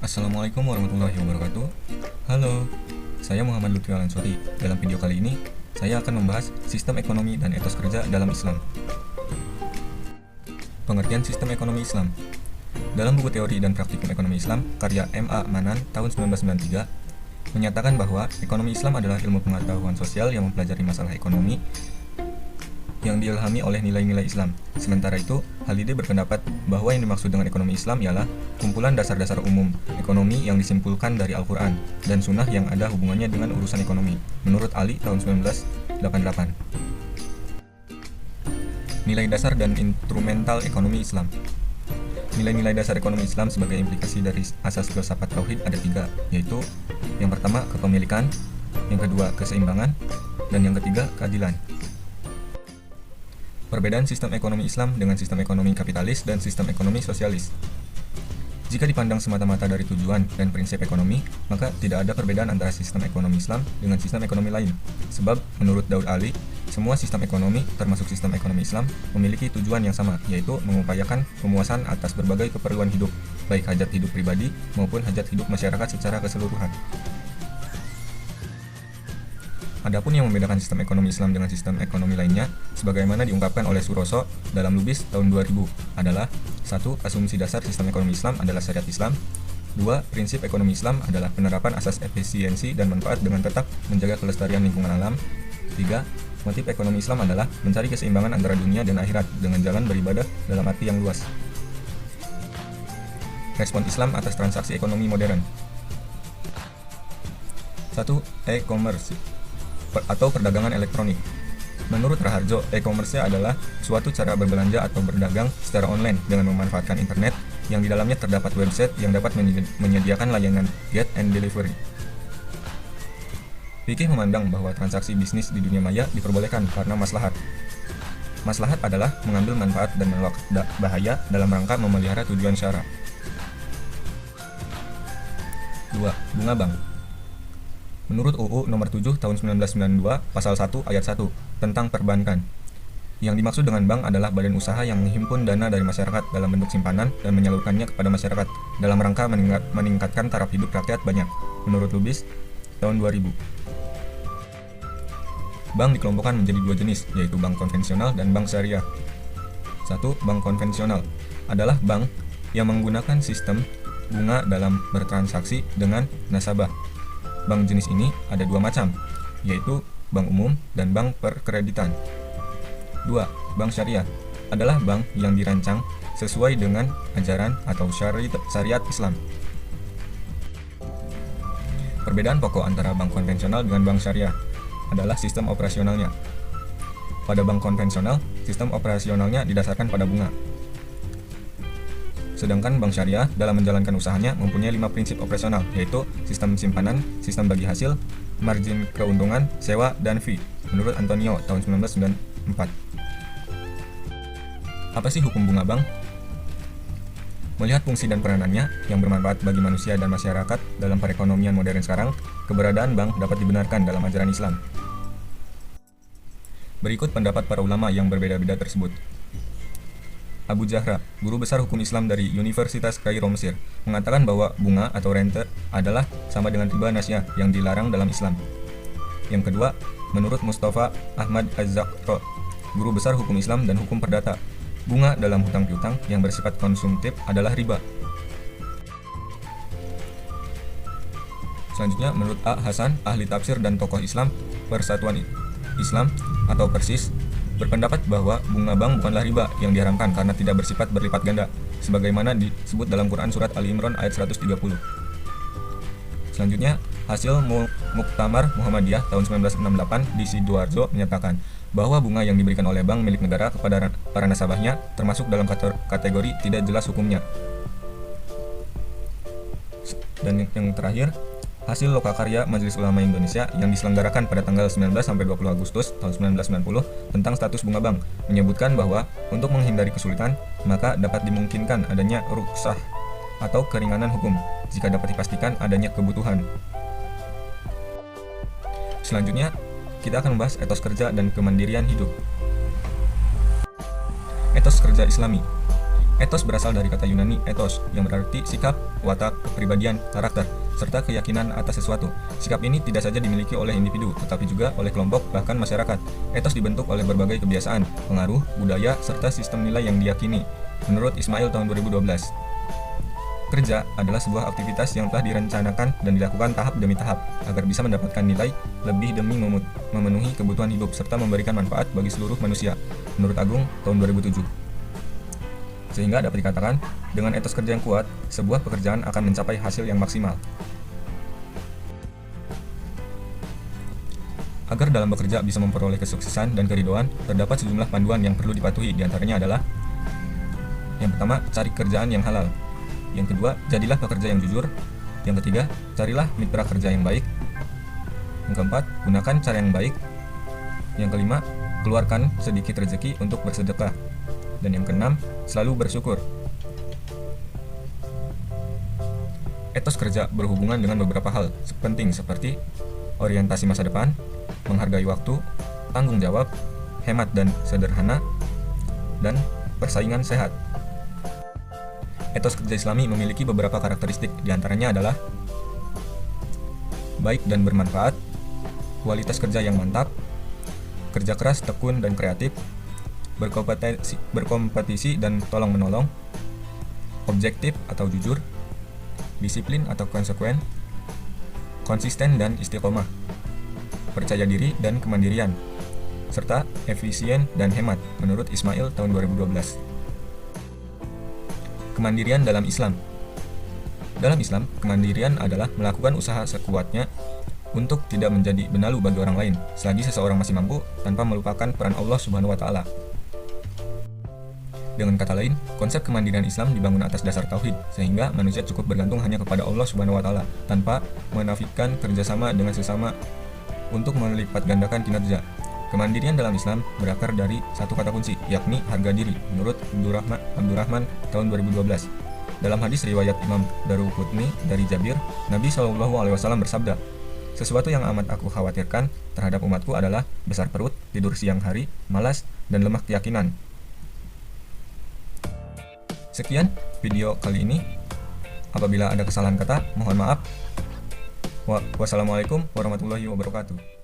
Assalamualaikum warahmatullahi wabarakatuh. Halo, saya Muhammad Lutfi Alansori. Dalam video kali ini, saya akan membahas sistem ekonomi dan etos kerja dalam Islam. Pengertian sistem ekonomi Islam. Dalam buku teori dan praktikum ekonomi Islam, karya M.A. Manan tahun 1993, menyatakan bahwa ekonomi Islam adalah ilmu pengetahuan sosial yang mempelajari masalah ekonomi yang diilhami oleh nilai-nilai Islam. Sementara itu, Halide berpendapat bahwa yang dimaksud dengan ekonomi Islam ialah kumpulan dasar-dasar umum ekonomi yang disimpulkan dari Al-Quran dan Sunnah yang ada hubungannya dengan urusan ekonomi, menurut Ali tahun 1988. Nilai dasar dan instrumental ekonomi Islam. Nilai-nilai dasar ekonomi Islam sebagai implikasi dari asas filsafat tauhid ada tiga, yaitu yang pertama kepemilikan, yang kedua keseimbangan, dan yang ketiga keadilan. Perbedaan sistem ekonomi Islam dengan sistem ekonomi kapitalis dan sistem ekonomi sosialis. Jika dipandang semata-mata dari tujuan dan prinsip ekonomi, maka tidak ada perbedaan antara sistem ekonomi Islam dengan sistem ekonomi lain. Sebab, menurut Daud Ali, semua sistem ekonomi, termasuk sistem ekonomi Islam, memiliki tujuan yang sama, yaitu mengupayakan pemuasan atas berbagai keperluan hidup, baik hajat hidup pribadi maupun hajat hidup masyarakat secara keseluruhan. Adapun yang membedakan sistem ekonomi Islam dengan sistem ekonomi lainnya, sebagaimana diungkapkan oleh Suroso dalam Lubis tahun 2000, adalah 1. Asumsi dasar sistem ekonomi Islam adalah syariat Islam. 2. Prinsip ekonomi Islam adalah penerapan asas efisiensi dan manfaat dengan tetap menjaga kelestarian lingkungan alam. 3. Motif ekonomi Islam adalah mencari keseimbangan antara dunia dan akhirat dengan jalan beribadah dalam arti yang luas. Respon Islam atas transaksi ekonomi modern. 1. E-commerce atau perdagangan elektronik. Menurut Raharjo, e-commerce adalah suatu cara berbelanja atau berdagang secara online dengan memanfaatkan internet yang di dalamnya terdapat website yang dapat menyediakan layanan get and delivery. Fikih memandang bahwa transaksi bisnis di dunia maya diperbolehkan karena maslahat. Maslahat adalah mengambil manfaat dan menolak bahaya dalam rangka memelihara tujuan syara. 2. Bunga bank. Menurut UU Nomor 7 Tahun 1992 Pasal 1 Ayat 1 tentang perbankan, yang dimaksud dengan bank adalah badan usaha yang menghimpun dana dari masyarakat dalam bentuk simpanan dan menyalurkannya kepada masyarakat dalam rangka meningkatkan taraf hidup rakyat banyak, menurut Lubis tahun 2000. Bank dikelompokkan menjadi dua jenis, yaitu bank konvensional dan bank syariah. 1. Bank konvensional adalah bank yang menggunakan sistem bunga dalam bertransaksi dengan nasabah. Bank jenis ini ada dua macam, yaitu bank umum dan bank perkreditan. 2. Bank syariah adalah bank yang dirancang sesuai dengan ajaran atau syariat Islam. Perbedaan pokok antara bank konvensional dengan bank syariah adalah sistem operasionalnya. Pada bank konvensional, sistem operasionalnya didasarkan pada bunga. Sedangkan bank syariah dalam menjalankan usahanya mempunyai 5 prinsip operasional, yaitu sistem simpanan, sistem bagi hasil, margin keuntungan, sewa, dan fee, menurut Antonio tahun 1994. Apa sih hukum bunga bank? Melihat fungsi dan peranannya yang bermanfaat bagi manusia dan masyarakat dalam perekonomian modern sekarang, keberadaan bank dapat dibenarkan dalam ajaran Islam. Berikut pendapat para ulama yang berbeda-beda tersebut. Abu Jahra, guru besar hukum Islam dari Universitas Kairo, Mesir, mengatakan bahwa bunga atau rente adalah sama dengan riba nasyah yang dilarang dalam Islam. Yang kedua, menurut Mustafa Ahmad Az-Zakro, guru besar hukum Islam dan hukum perdata, bunga dalam hutang piutang yang bersifat konsumtif adalah riba. Selanjutnya, menurut A. Hasan, ahli tafsir dan tokoh Islam, Persatuan Islam atau Persis, berpendapat bahwa bunga bank bukanlah riba yang diharamkan karena tidak bersifat berlipat ganda, sebagaimana disebut dalam Quran Surat Ali Imran ayat 130. Selanjutnya, hasil Muktamar Muhammadiyah tahun 1968 di Sidoarjo menyatakan bahwa bunga yang diberikan oleh bank milik negara kepada para nasabahnya termasuk dalam kategori tidak jelas hukumnya. Dan yang terakhir, hasil lokakarya Majelis Ulama Indonesia yang diselenggarakan pada tanggal 19-20 Agustus tahun 1990 tentang status bunga bank menyebutkan bahwa untuk menghindari kesulitan, maka dapat dimungkinkan adanya rukhsah atau keringanan hukum jika dapat dipastikan adanya kebutuhan. Selanjutnya, kita akan membahas etos kerja dan kemandirian hidup. Etos kerja Islami. Ethos berasal dari kata Yunani ethos, yang berarti sikap, watak, kepribadian, karakter, serta keyakinan atas sesuatu. Sikap ini tidak saja dimiliki oleh individu, tetapi juga oleh kelompok, bahkan masyarakat. Ethos dibentuk oleh berbagai kebiasaan, pengaruh, budaya, serta sistem nilai yang diyakini. Menurut Ismail tahun 2012. Kerja adalah sebuah aktivitas yang telah direncanakan dan dilakukan tahap demi tahap, agar bisa mendapatkan nilai lebih demi memenuhi kebutuhan hidup, serta memberikan manfaat bagi seluruh manusia. Menurut Agung tahun 2007. Sehingga dapat dikatakan, dengan etos kerja yang kuat, sebuah pekerjaan akan mencapai hasil yang maksimal. Agar dalam bekerja bisa memperoleh kesuksesan dan keridhaan, terdapat sejumlah panduan yang perlu dipatuhi. Di antaranya adalah: yang pertama, cari kerjaan yang halal. Yang kedua, jadilah pekerja yang jujur. Yang ketiga, carilah mitra kerja yang baik. Yang keempat, gunakan cara yang baik. Yang kelima, keluarkan sedikit rezeki untuk bersedekah. Dan yang keenam, selalu bersyukur. Etos kerja berhubungan dengan beberapa hal penting seperti orientasi masa depan, menghargai waktu, tanggung jawab, hemat dan sederhana, dan persaingan sehat. Etos kerja Islami memiliki beberapa karakteristik, diantaranya adalah baik dan bermanfaat, kualitas kerja yang mantap, kerja keras, tekun dan kreatif, berkompetisi dan tolong-menolong, objektif atau jujur, disiplin atau konsekuen, konsisten dan istiqomah, percaya diri dan kemandirian, serta efisien dan hemat menurut Ismail tahun 2012. Kemandirian dalam Islam. Dalam Islam, kemandirian adalah melakukan usaha sekuatnya untuk tidak menjadi benalu bagi orang lain, selagi seseorang masih mampu tanpa melupakan peran Allah Subhanahu wa Ta'ala. Dengan kata lain, konsep kemandirian Islam dibangun atas dasar tauhid, sehingga manusia cukup bergantung hanya kepada Allah Subhanahu wa Ta'ala, tanpa menafikan kerjasama dengan sesama untuk melipat gandakan kinerja. Kemandirian dalam Islam berakar dari satu kata kunci, yakni harga diri, menurut Abdurrahman tahun 2012. Dalam hadis riwayat Imam Daruqutni dari Jabir, Nabi SAW bersabda, "Sesuatu yang amat aku khawatirkan terhadap umatku adalah besar perut, tidur siang hari, malas, dan lemah keyakinan." Sekian video kali ini. Apabila ada kesalahan kata, mohon maaf. Wassalamualaikum warahmatullahi wabarakatuh.